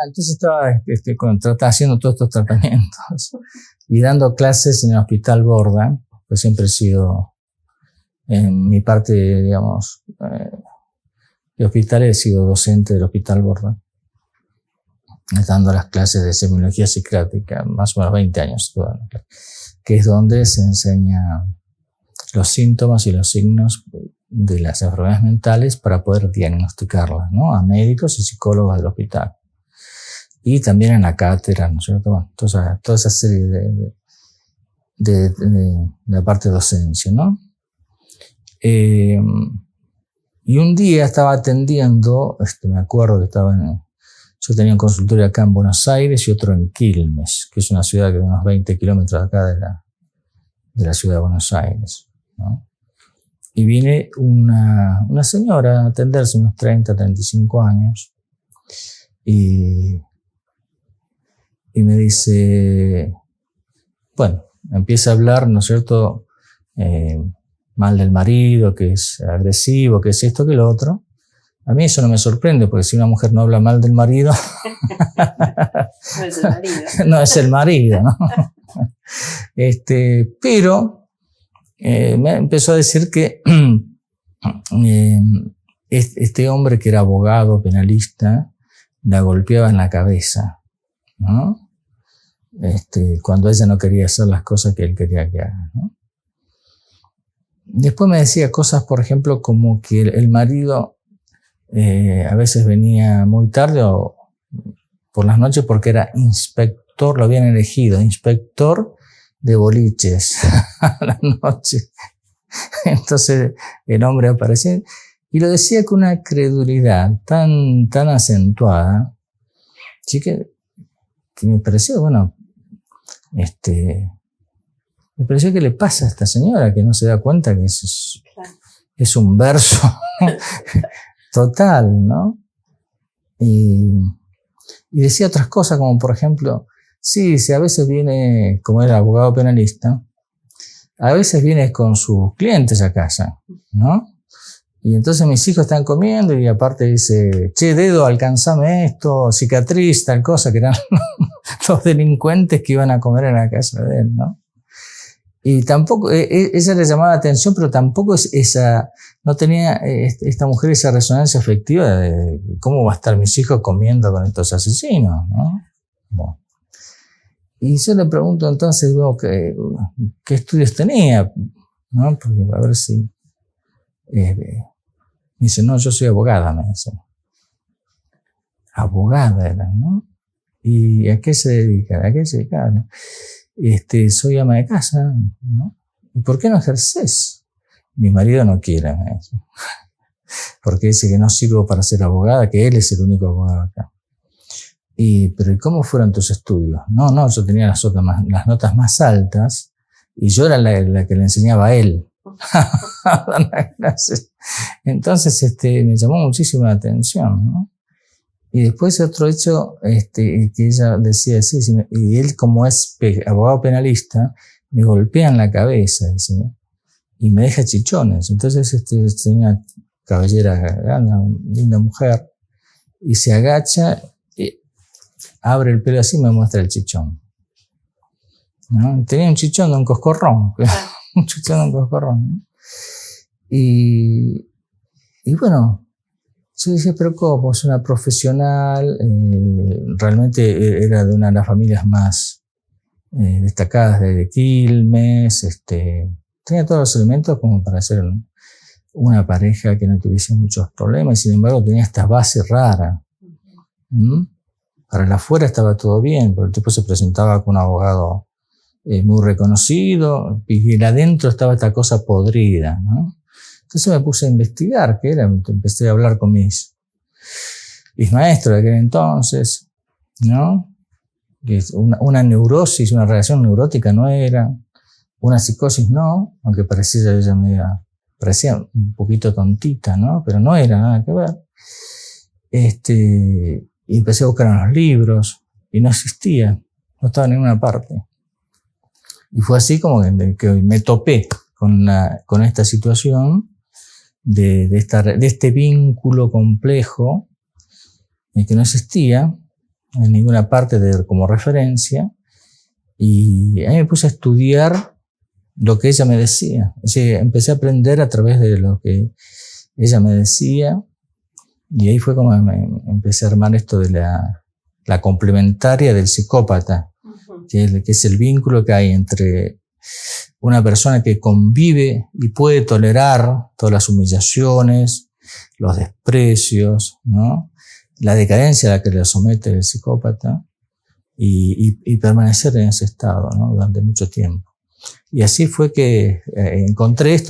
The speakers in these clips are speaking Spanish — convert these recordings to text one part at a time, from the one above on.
Entonces estaba haciendo todos estos tratamientos y dando clases en el Hospital Borda, pues siempre he sido, en mi parte, digamos, de hospital, he sido docente del Hospital Borda, dando las clases de semiología psiquiátrica, más o menos 20 años, que es donde se enseña los síntomas y los signos de las enfermedades mentales para poder diagnosticarlas, ¿no? A médicos y psicólogos del hospital. Y también en la cátedra, ¿no es cierto? Bueno, toda esa serie de la parte de docencia, ¿no? Y un día estaba atendiendo, me acuerdo que yo tenía un consultorio acá en Buenos Aires y otro en Quilmes, que es una ciudad que de unos 20 kilómetros acá de la ciudad de Buenos Aires, ¿no? Y vine una señora a atenderse, unos 30, 35 años, y me dice, bueno, empieza a hablar, ¿no es cierto?, mal del marido, que es agresivo, que es esto, que lo otro. A mí eso no me sorprende, porque si una mujer no habla mal del marido, no es el marido. No es el marido, ¿no? Pero me empezó a decir que este hombre que era abogado, penalista, la golpeaba en la cabeza, ¿no? Cuando ella no quería hacer las cosas que él quería que haga, ¿no? Después me decía cosas, por ejemplo, como que el marido a veces venía muy tarde o por las noches porque era inspector, lo habían elegido, inspector de boliches a la noche. Entonces el hombre aparecía y lo decía con una credulidad tan acentuada, sí que me pareció, bueno, me pareció que le pasa a esta señora, que no se da cuenta que es un verso total, ¿no? Y decía otras cosas, como por ejemplo, sí, a veces viene, como era abogado penalista, a veces viene con sus clientes a casa, ¿no? Y entonces mis hijos están comiendo y aparte dice, che, dedo, alcanzame esto, cicatriz, tal cosa, que eran los delincuentes que iban a comer en la casa de él, ¿no? Y tampoco, ella le llamaba la atención, pero tampoco no tenía esta mujer esa resonancia afectiva de cómo va a estar mis hijos comiendo con estos asesinos, ¿no? Bueno. Y yo le pregunto entonces, bueno, ¿qué estudios tenía? ¿No? Porque a ver si... me dice, no, yo soy abogada, me dice. Abogada era, ¿no? ¿Y a qué se dedica? ¿A qué se dedica? ¿No? Soy ama de casa, ¿no? ¿Y por qué no ejerces? Mi marido no quiere, me dice. Porque dice que no sirvo para ser abogada, que él es el único abogado acá. Pero ¿y cómo fueron tus estudios? No, yo tenía las notas más altas y yo era la que le enseñaba a él. Entonces, me llamó muchísimo la atención, ¿no? Y después otro hecho, que ella decía, sí, y él como es abogado penalista, me golpea en la cabeza, dice, y me deja chichones. Entonces, tenía una cabellera grande, una linda mujer, y se agacha, abre el pelo así y me muestra el chichón, ¿no? Tenía un chichón de un coscorrón, un chichón de un coscorrón, ¿no? Y bueno, yo dije, pero ¿cómo? Es una profesional, realmente era de una de las familias más destacadas de Quilmes, tenía todos los elementos como para ser una pareja que no tuviese muchos problemas, y sin embargo tenía esta base rara. Para el afuera estaba todo bien, pero el tipo se presentaba con un abogado muy reconocido, y el adentro estaba esta cosa podrida, ¿no? Entonces me puse a investigar qué era, empecé a hablar con mis maestros de aquel entonces, ¿no? Que una neurosis, una reacción neurótica no era, una psicosis no, aunque parecía un poquito tontita, ¿no? Pero no era nada que ver. Y empecé a buscar en los libros y no existía, no estaba en ninguna parte. Y fue así como que me topé con esta situación de este vínculo complejo que no existía, en ninguna parte como referencia, y ahí me puse a estudiar lo que ella me decía. O sea, empecé a aprender a través de lo que ella me decía, y ahí fue como empecé a armar esto de la complementaria del psicópata, que es el vínculo que hay entre una persona que convive y puede tolerar todas las humillaciones, los desprecios, ¿no? La decadencia a la que le somete el psicópata, y permanecer en ese estado, ¿no? Durante mucho tiempo. Y así fue que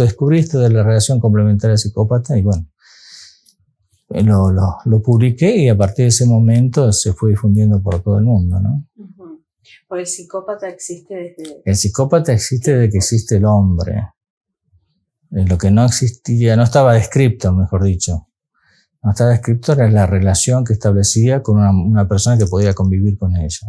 descubrí esto de la relación complementaria psicópata, y bueno, lo publiqué, y a partir de ese momento se fue difundiendo por todo el mundo, ¿no? Porque el psicópata existe desde... El psicópata existe desde que existe el hombre. Lo que no existía, no estaba descrito, mejor dicho. No estaba descrito era la relación que establecía con una persona que podía convivir con ella.